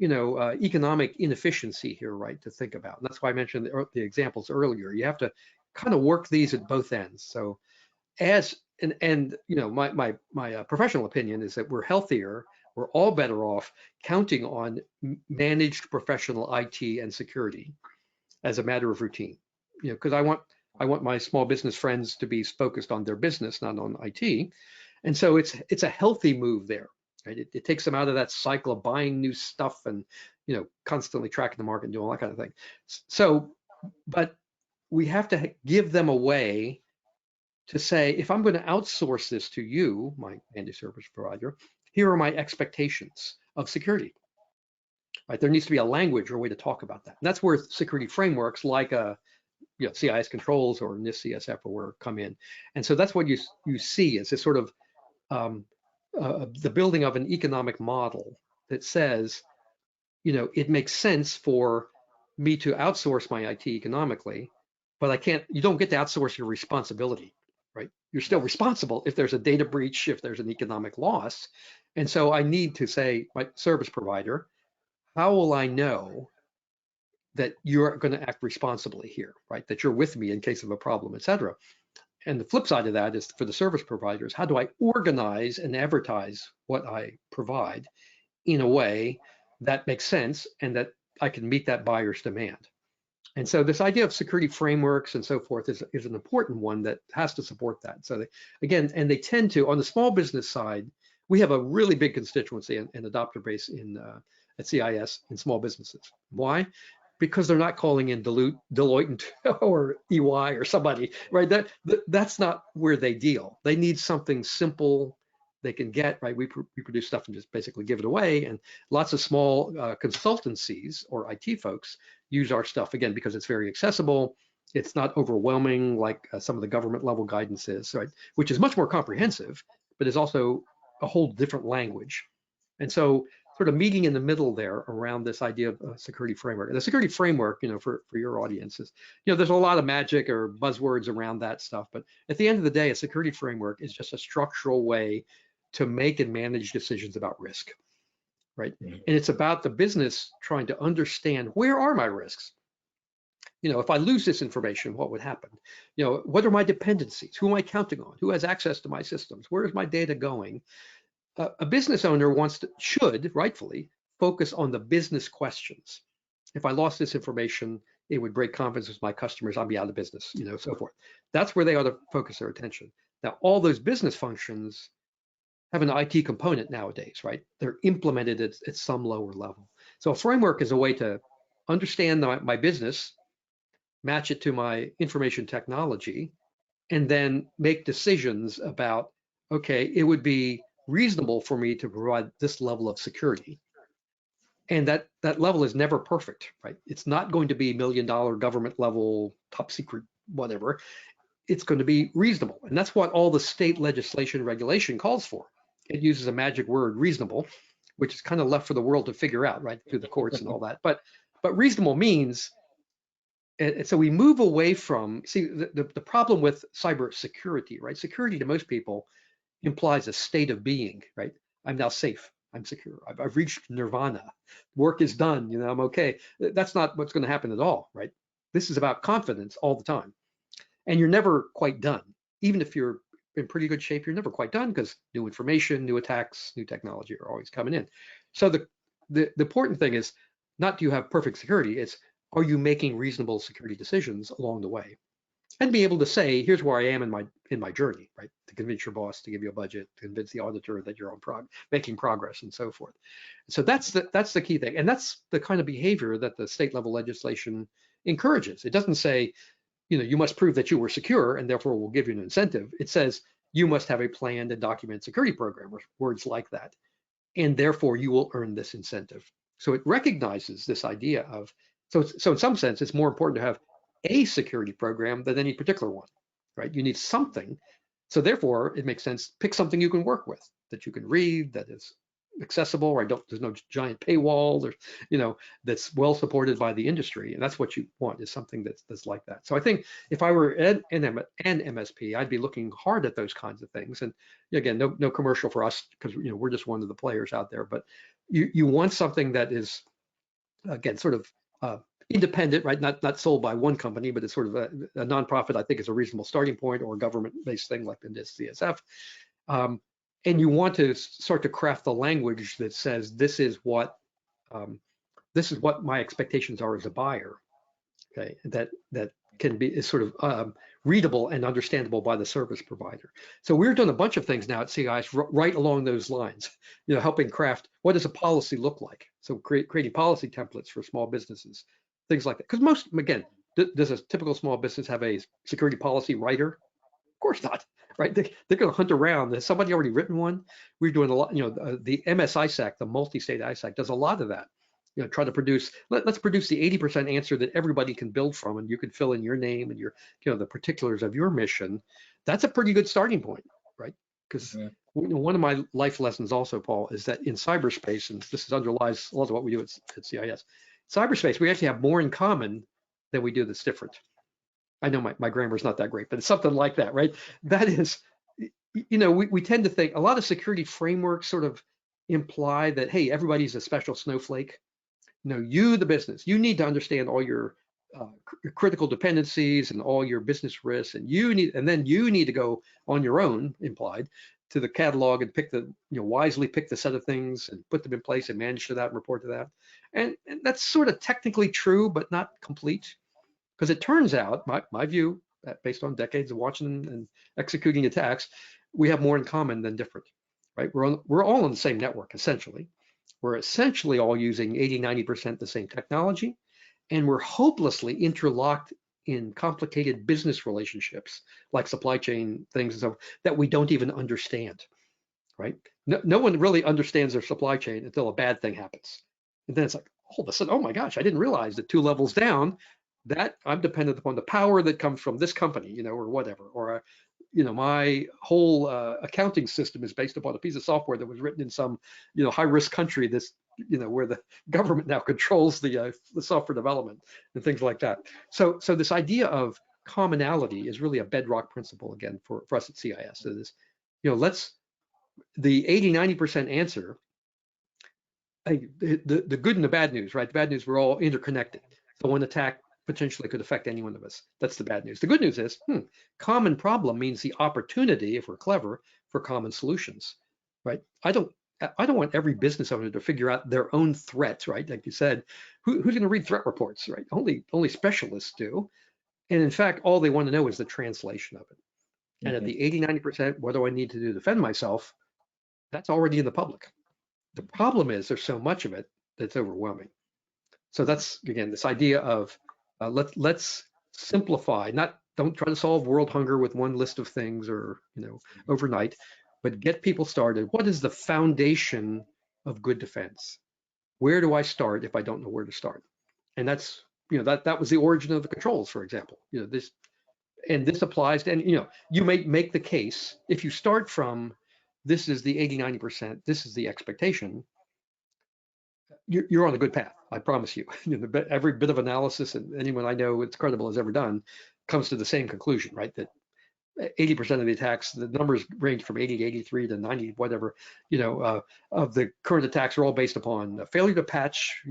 economic inefficiency here, right, to think about. And that's why I mentioned the examples earlier. You have to kind of work these at both ends. So my professional opinion is that we're healthier. We're all better off counting on managed professional IT and security as a matter of routine. Because I want my small business friends to be focused on their business, not on IT. And so it's a healthy move there, right? It takes them out of that cycle of buying new stuff and constantly tracking the market and doing all that kind of thing. So, but we have to give them a way to say, if I'm going to outsource this to you, my managed service provider, here are my expectations of security. Right? There needs to be a language or a way to talk about that. And that's where security frameworks like CIS controls or NIST CSF or where come in. And so that's what you see as this sort of the building of an economic model that says, it makes sense for me to outsource my IT economically, but you don't get to outsource your responsibility, right? You're still responsible if there's a data breach, if there's an economic loss. And so I need to say, my service provider, how will I know that you're going to act responsibly here, right? That you're with me in case of a problem, et cetera. And the flip side of that is for the service providers, how do I organize and advertise what I provide in a way that makes sense and that I can meet that buyer's demand? And so this idea of security frameworks and so forth is an important one that has to support that. So they tend to, on the small business side, we have a really big constituency and adopter base at CIS in small businesses. Why? Because they're not calling in Deloitte or EY or somebody, right? That's not where they deal. They need something simple they can get, right? We produce stuff and just basically give it away. And lots of small consultancies or IT folks use our stuff, again, because it's very accessible. It's not overwhelming like some of the government level guidance is, right? Which is much more comprehensive, but is also a whole different language. And so sort of meeting in the middle there around this idea of a security framework. And the security framework, for your audiences, there's a lot of magic or buzzwords around that stuff. But at the end of the day, a security framework is just a structural way to make and manage decisions about risk, right? Mhm. And it's about the business trying to understand, where are my risks? if I lose this information, what would happen? What are my dependencies? Who am I counting on? Who has access to my systems? Where is my data going? A business owner should rightfully focus on the business questions. If I lost this information, it would break confidence with my customers. I'd be out of business, so forth. That's where they ought to focus their attention. Now, all those business functions have an IT component nowadays, right? They're implemented at some lower level. So a framework is a way to understand my business, match it to my information technology, and then make decisions about, okay, it would be reasonable for me to provide this level of security. And that level is never perfect, right? It's not going to be $1 million government level, top secret, whatever. It's going to be reasonable. And that's what all the state legislation regulation calls for. It uses a magic word, reasonable, which is kind of left for the world to figure out, right, through the courts and all that. But reasonable means, and so we move away from, see, the problem with cybersecurity, right? Security to most people implies a state of being, right? I'm now safe. I'm secure. I've reached nirvana. Work is done. I'm okay. That's not what's going to happen at all, right? This is about confidence all the time. And you're never quite done. Even if you're in pretty good shape, you're never quite done because new information, new attacks, new technology are always coming in. So the important thing is not do you have perfect security, it's are you making reasonable security decisions along the way? And be able to say, here's where I am in my journey, right? To convince your boss to give you a budget, to convince the auditor that you're making progress, and so forth. So that's the key thing, and that's the kind of behavior that the state level legislation encourages. It doesn't say, you must prove that you were secure, and therefore we'll give you an incentive. It says you must have a planned and documented security program, or words like that, and therefore you will earn this incentive. So it recognizes this idea of so in some sense it's more important to have a security program than any particular one, right? You need something. So therefore, it makes sense, pick something you can work with, that you can read, that is accessible, right? There's no giant paywall, that's well supported by the industry. And that's what you want, is something that's like that. So I think if I were an MSP, I'd be looking hard at those kinds of things. And again, no commercial for us, because we're just one of the players out there, but you want something that is, again, sort of independent, right? Not sold by one company, but it's sort of a nonprofit. I think is a reasonable starting point, or a government-based thing like the CSF. And you want to start to craft the language that says this is what my expectations are as a buyer. Okay, that can be is sort of readable and understandable by the service provider. So we're doing a bunch of things now at CIS right along those lines, helping craft what does a policy look like. So creating policy templates for small businesses, things like that. Because again, does a typical small business have a security policy writer? Of course not, right? They're going to hunt around. Has somebody already written one? We're doing a lot, the MS-ISAC, the multi-state ISAC, does a lot of that. Try to produce, let's produce the 80% answer that everybody can build from, and you can fill in your name and your, the particulars of your mission. That's a pretty good starting point, right? Because one of my life lessons also, Paul, is that in cyberspace, and this underlies a lot of what we do at CIS, cyberspace, we actually have more in common than we do that's different. I know my grammar is not that great, but it's something like that, right? That is, we tend to think a lot of security frameworks sort of imply that, hey, everybody's a special snowflake. No, you, the business, you need to understand all your critical dependencies and all your business risks, and then you need to go on your own, implied, to the catalog and wisely pick the set of things and put them in place and manage to that and report to that. And that's sort of technically true, but not complete, because it turns out, my view, based on decades of watching and executing attacks, we have more in common than different, right? We're all on the same network, essentially. We're essentially all using 80–90% the same technology, and we're hopelessly interlocked in complicated business relationships, like supply chain things and stuff, that we don't even understand, right? No one really understands their supply chain until a bad thing happens. And then it's like, all of a sudden, oh my gosh, I didn't realize that 2 levels down, that I'm dependent upon the power that comes from this company, or whatever, or my whole accounting system is based upon a piece of software that was written in some, high-risk country that's, where the government now controls the software development and things like that. So this idea of commonality is really a bedrock principle, again, for us at CIS. So this, the 80–90% answer, the good and the bad news, right? The bad news, we're all interconnected. So one attack potentially could affect any one of us. That's the bad news. The good news is, common problem means the opportunity, if we're clever, for common solutions, right? I don't want every business owner to figure out their own threats, right? Like you said, who's going to read threat reports, right? Only specialists do. And in fact, all they want to know is the translation of it. And at the 80, 90%, what do I need to do to defend myself? That's already in the public. The problem is there's so much of it that's overwhelming. So that's, again, this idea of let's simplify, don't try to solve world hunger with one list of things or, overnight, but get people started. What is the foundation of good defense? Where do I start if I don't know where to start? And that's, that was the origin of the controls, for example. This applies to, and you may make the case if you start from this is the 80, 90%, this is the expectation, you're on a good path. I promise you. Every bit of analysis and anyone I know it's credible has ever done comes to the same conclusion, right? That 80% of the attacks, the numbers range from 80 to 83 to 90, whatever, of the current attacks are all based upon failure to patch,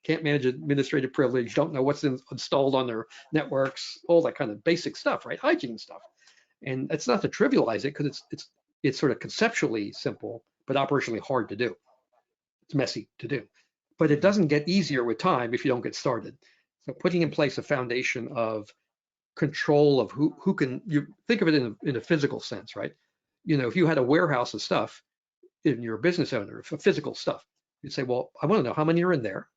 can't manage administrative privilege, don't know what's installed on their networks, all that kind of basic stuff, right? Hygiene stuff. And it's not to trivialize it because it's sort of conceptually simple, but operationally hard to do. It's messy to do. But it doesn't get easier with time if you don't get started. So putting in place a foundation of control of who can, you think of it in a physical sense, right? If you had a warehouse of stuff and you're a business owner for physical stuff, you'd say, well, I want to know how many are in there.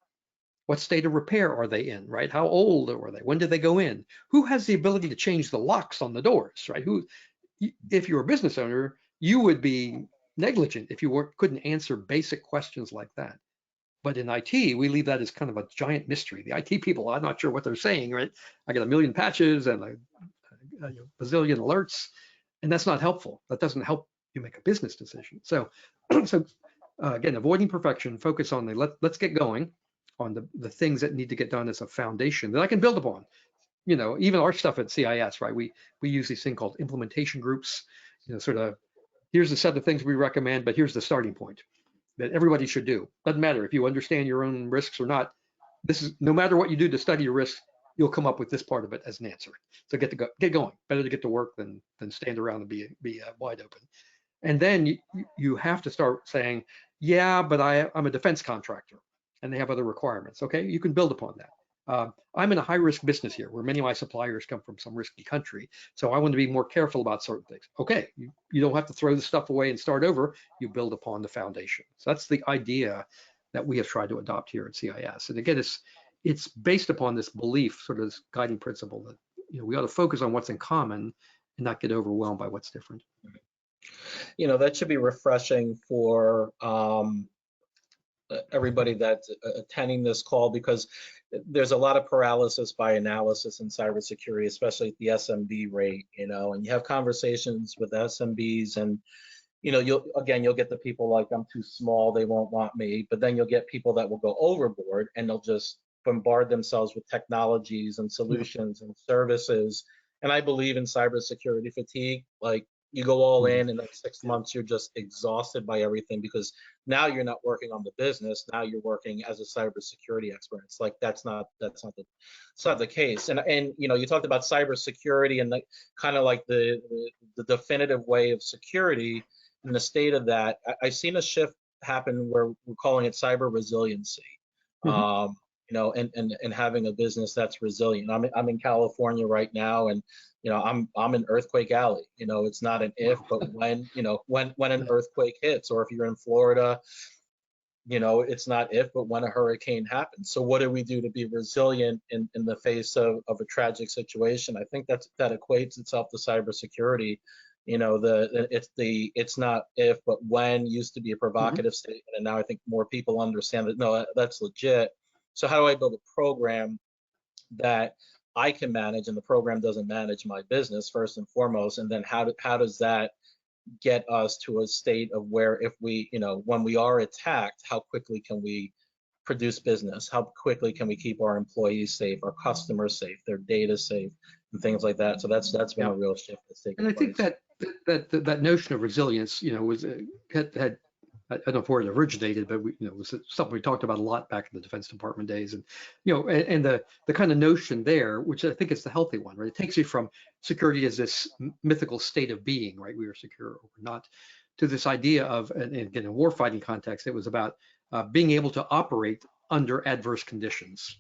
What state of repair are they in, right? How old are they? When did they go in? Who has the ability to change the locks on the doors, right? If you're a business owner, you would be negligent if you couldn't answer basic questions like that. But in IT, we leave that as kind of a giant mystery. The IT people, I'm not sure what they're saying, right? I got a million patches and a bazillion alerts, and that's not helpful. That doesn't help you make a business decision. So, again, avoiding perfection, focus on let's get going on the things that need to get done as a foundation that I can build upon. Even our stuff at CIS, right? We use these thing called implementation groups. Sort of here's the set of things we recommend, but here's the starting point that everybody should do. Doesn't matter if you understand your own risks or not. This is no matter what you do to study your risks, you'll come up with this part of it as an answer. So get going. Better to get to work than stand around and be wide open. And then you have to start saying, yeah, but I'm a defense contractor, and they have other requirements. Okay, you can build upon that. I'm in a high-risk business here, where many of my suppliers come from some risky country, so I want to be more careful about certain things. Okay, you don't have to throw the stuff away and start over. You build upon the foundation. So that's the idea that we have tried to adopt here at CIS. And again, it's based upon this belief, sort of this guiding principle that we ought to focus on what's in common and not get overwhelmed by what's different. That should be refreshing for everybody that's attending this call, because there's a lot of paralysis by analysis in cybersecurity, especially at the SMB rate, and you have conversations with SMBs and, you'll get the people like, I'm too small, they won't want me, but then you'll get people that will go overboard and they'll just bombard themselves with technologies and solutions and services. And I believe in cybersecurity fatigue. Like, you go all in, and in 6 months you're just exhausted by everything, because now you're not working on the business. Now you're working as a cybersecurity expert. It's like that's not the case. And you talked about cybersecurity and kind of like the definitive way of security and the state of that. I've seen a shift happen where we're calling it cyber resiliency. And having a business that's resilient. I'm in California right now, and I'm in Earthquake Alley. It's not an if, but when an earthquake hits, or if you're in Florida, it's not if, but when a hurricane happens. So what do we do to be resilient in the face of a tragic situation? I think that equates itself to cybersecurity. It's not if, but when used to be a provocative statement, and now I think more people understand that no, that's legit. So how do I build a program that I can manage, and the program doesn't manage my business first and foremost? And then how does that get us to a state of where, if we, when we are attacked, how quickly can we produce business? How quickly can we keep our employees safe, our customers safe, their data safe, and things like that? So that's been a real shift that's taken place. And I think that notion of resilience, was had I don't know where it originated, but it was something we talked about a lot back in the Defense Department days. And and the kind of notion there, which I think is the healthy one, right? It takes you from security as this mythical state of being, right? We are secure or we're not, to this idea of, and again, in warfighting context, it was about being able to operate under adverse conditions.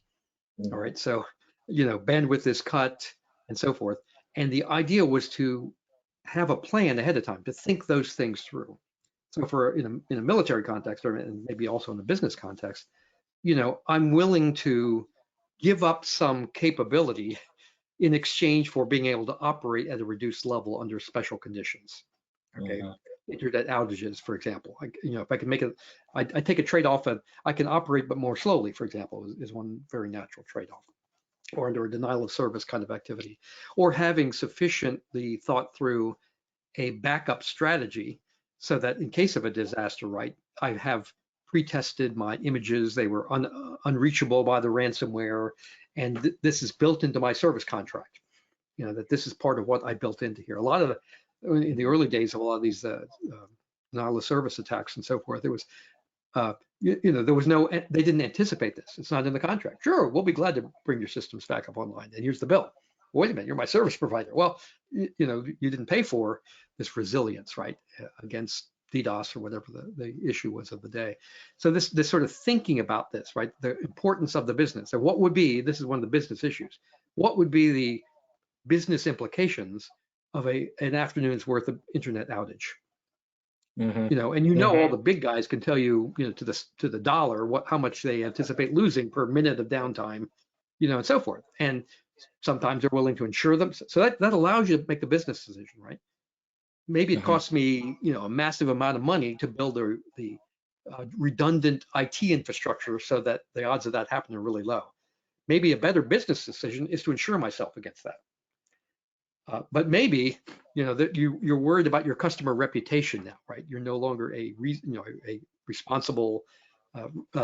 All right, so bandwidth is cut and so forth, and the idea was to have a plan ahead of time to think those things through. So for in a military context, or maybe also in a business context, I'm willing to give up some capability in exchange for being able to operate at a reduced level under special conditions. Okay, internet outages, for example. If I can make it, I take a trade-off of I can operate but more slowly, for example, is one very natural trade-off, or under a denial of service kind of activity, or having sufficiently thought through a backup strategy so that in case of a disaster, right, I have pre-tested my images, they were unreachable by the ransomware, and this is built into my service contract, that this is part of what I built into here. A lot of in the early days of a lot of these denial of service attacks and so forth, there was there was they didn't anticipate this. It's not in the contract. Sure, we'll be glad to bring your systems back up online, and here's the bill. Wait a minute, you're my service provider. Well, you didn't pay for this resilience, right, against DDoS or whatever the issue was of the day. So this sort of thinking about this, right, the importance of the business, and what would be, this is one of the business issues, what would be the business implications of an afternoon's worth of internet outage? And all the big guys can tell you, to the dollar how much they anticipate losing per minute of downtime, and so forth. And sometimes they're willing to insure them. So that allows you to make the business decision, right? Maybe it costs me, a massive amount of money to build the redundant IT infrastructure so that the odds of that happening are really low. Maybe a better business decision is to insure myself against that. But maybe, that you're worried about your customer reputation now, right? You're no longer a responsible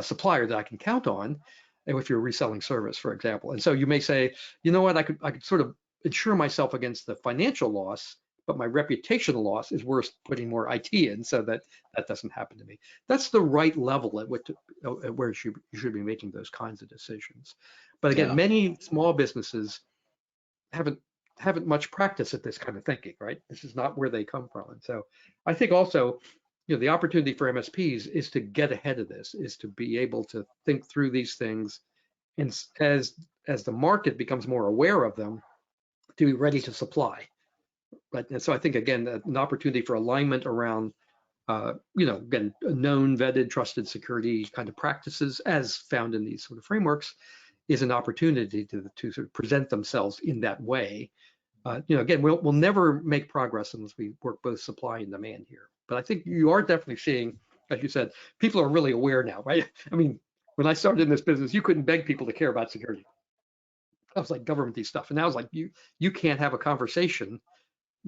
supplier that I can count on if you're reselling service, for example. And so you may say, you know what, I could sort of insure myself against the financial loss, but my reputational loss is worth putting more IT in so that doesn't happen to me. That's the right level at where you should be making those kinds of decisions. But again, many small businesses haven't much practice at this kind of thinking, right? This is not where they come from. And so I think also, the opportunity for MSPs is to get ahead of this, is to be able to think through these things, and as the market becomes more aware of them, to be ready to supply. Right? And so I think, again, an opportunity for alignment around, again, known, vetted, trusted security kind of practices as found in these sort of frameworks is an opportunity to sort of present themselves in that way. Again, we'll never make progress unless we work both supply and demand here. But I think you are definitely seeing, as you said, people are really aware now, right? I mean, when I started in this business, you couldn't beg people to care about security. I was like government-y stuff, and now it's like you can't have a conversation,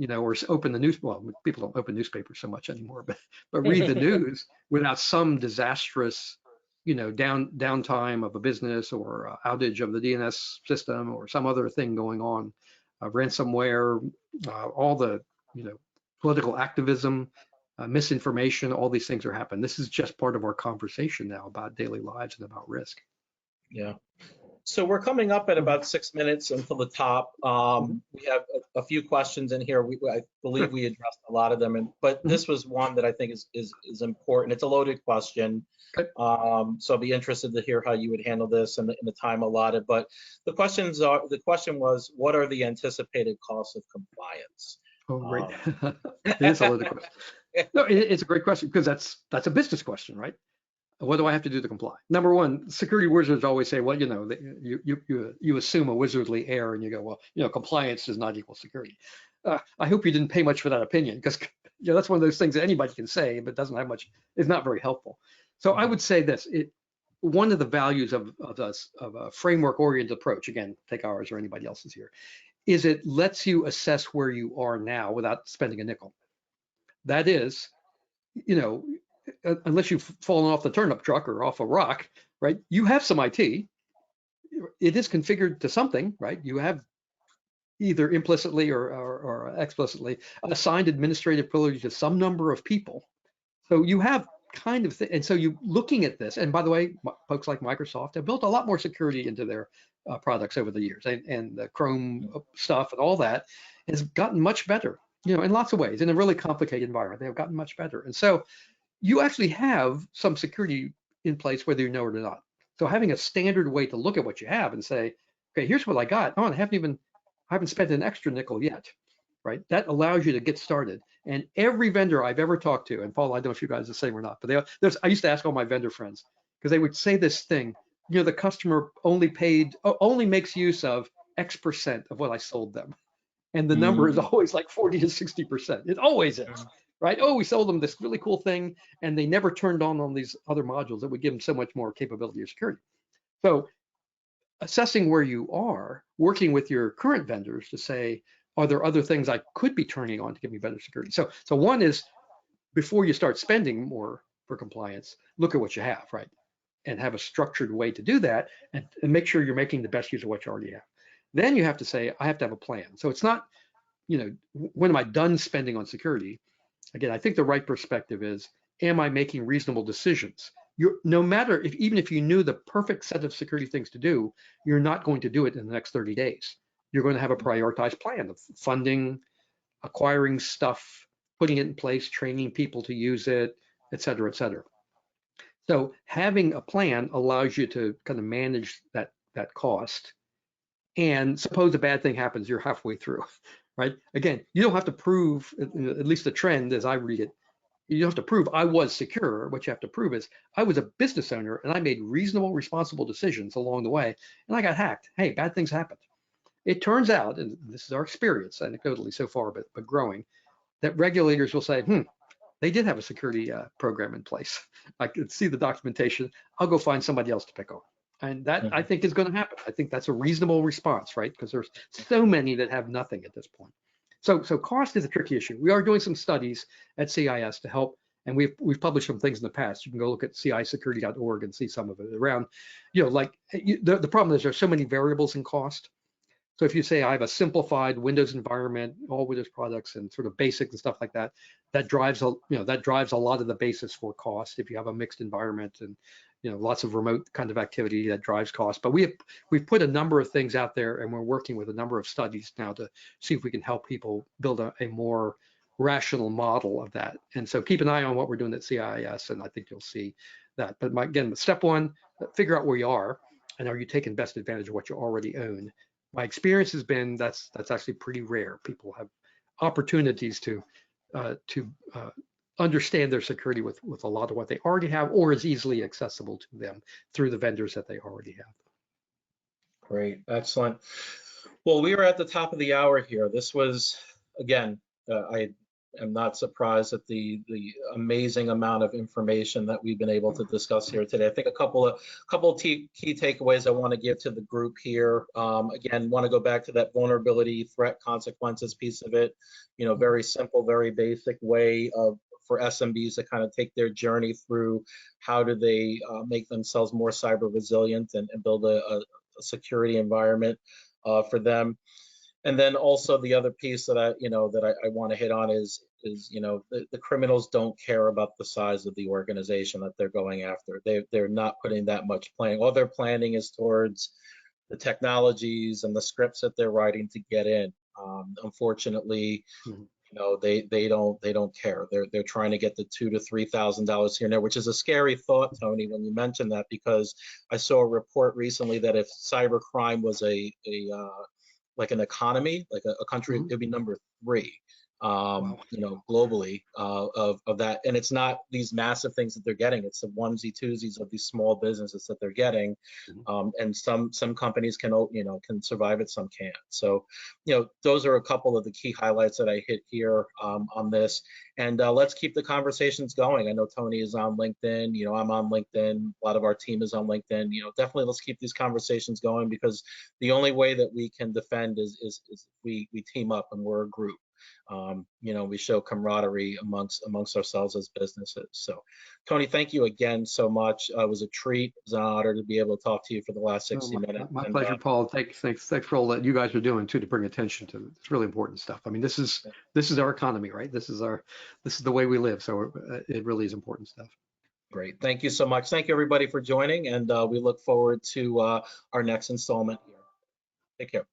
or open the news. Well, people don't open newspapers so much anymore, but read the news without some disastrous, downtime of a business or outage of the DNS system or some other thing going on, ransomware, all the, political activism, misinformation, all these things are happening. This is just part of our conversation now about daily lives and about risk. Yeah. So we're coming up at about 6 minutes until the top. We have a few questions in here. I believe we addressed a lot of them, but this was one that I think is important. It's a loaded question. So I'll be interested to hear how you would handle this in the time allotted. But the question was, what are the anticipated costs of compliance? Oh, great. It is a loaded question. No, it's a great question, because that's a business question, right? What do I have to do to comply? Number one, security wizards always say, well, you assume a wizardly air, and you go, well, compliance does not equal security. I hope you didn't pay much for that opinion, because that's one of those things that anybody can say, but doesn't have much. It's not very helpful. So I would say this: one of the values of a framework-oriented approach, again, take ours or anybody else's here, is it lets you assess where you are now without spending a nickel. That is, unless you've fallen off the turnip truck or off a rock, right? You have some IT. It is configured to something, right? You have either implicitly or explicitly assigned administrative privilege to some number of people. So you have kind of thing. And so you looking at this, and by the way, folks like Microsoft have built a lot more security into their products over the years, and the Chrome stuff and all that has gotten much better, in lots of ways. In a really complicated environment, they have gotten much better. And so you actually have some security in place whether you know it or not. So having a standard way to look at what you have and say, okay, here's what I got. Oh, I haven't spent an extra nickel yet, right? That allows you to get started. And every vendor I've ever talked to, and Paul, I don't know if you guys are the same or not, but I used to ask all my vendor friends, because they would say this thing, the customer only makes use of X% of what I sold them. And the number is always like 40 to 60%. It always is, right? Oh, we sold them this really cool thing, and they never turned on these other modules that would give them so much more capability of security. So assessing where you are, working with your current vendors to say, are there other things I could be turning on to give me better security? So one is, before you start spending more for compliance, look at what you have, right? And have a structured way to do that, and make sure you're making the best use of what you already have. Then you have to say, I have to have a plan. So it's not, when am I done spending on security? Again, I think the right perspective is, am I making reasonable decisions? No matter even if you knew the perfect set of security things to do, you're not going to do it in the next 30 days. You're going to have a prioritized plan of funding, acquiring stuff, putting it in place, training people to use it, et cetera, et cetera. So having a plan allows you to kind of manage that cost. And suppose a bad thing happens, you're halfway through, right? Again, you don't have to prove, at least the trend as I read it, you don't have to prove I was secure. What you have to prove is I was a business owner and I made reasonable, responsible decisions along the way, and I got hacked. Hey, bad things happen. It turns out, and this is our experience anecdotally so far, but growing, that regulators will say, they did have a security program in place. I could see the documentation. I'll go find somebody else to pick on. And that, I think, is going to happen. I think that's a reasonable response, right? Because there's so many that have nothing at this point. So cost is a tricky issue. We are doing some studies at CIS to help, and we've published some things in the past. You can go look at cisecurity.org and see some of it around, the problem is there's so many variables in cost. So if you say I have a simplified Windows environment, all Windows products and sort of basic and stuff like that, that drives a lot of the basis for cost. If you have a mixed environment and lots of remote kind of activity, that drives cost. But we've put a number of things out there, and we're working with a number of studies now to see if we can help people build a more rational model of that. And so keep an eye on what we're doing at CIS, and I think you'll see that. But again, step one, figure out where you are, and are you taking best advantage of what you already own. My experience has been that's actually pretty rare. People have opportunities to understand their security with a lot of what they already have, or is easily accessible to them through the vendors that they already have. Great, excellent. Well, we are at the top of the hour here. This was, again, I am not surprised at the amazing amount of information that we've been able to discuss here today. I think a couple of key takeaways I want to give to the group here. Again, want to go back to that vulnerability, threat, consequences piece of it. Very simple, very basic way for SMBs to kind of take their journey through how do they make themselves more cyber resilient and build a security environment for them. And then also the other piece that I want to hit on is the criminals don't care about the size of the organization that they're going after. They're not putting that much planning. All their planning is towards the technologies and the scripts that they're writing to get in. Unfortunately, they don't care. They're trying to get the $2,000 to $3,000 here and there, which is a scary thought, Tony, when you mentioned that, because I saw a report recently that if cybercrime was like an economy, like a country, it'd be number 3, Wow. globally of that. And it's not these massive things that they're getting. It's the onesie twosies of these small businesses that they're getting. And some companies can survive it, some can't. So, those are a couple of the key highlights that I hit here on this. And let's keep the conversations going. I know Tony is on LinkedIn. I'm on LinkedIn. A lot of our team is on LinkedIn. Definitely let's keep these conversations going, because the only way that we can defend is we team up and we're a group. We show camaraderie amongst ourselves as businesses. So, Tony, thank you again so much. It was a treat. It was an honor to be able to talk to you for the last 60 minutes. My pleasure, Paul. Thanks for all that you guys are doing too to bring attention to it's really important stuff. I mean, this is our economy, right? This is the way we live. So it really is important stuff. Great. Thank you so much. Thank you, everybody, for joining, and we look forward to our next installment here. Take care.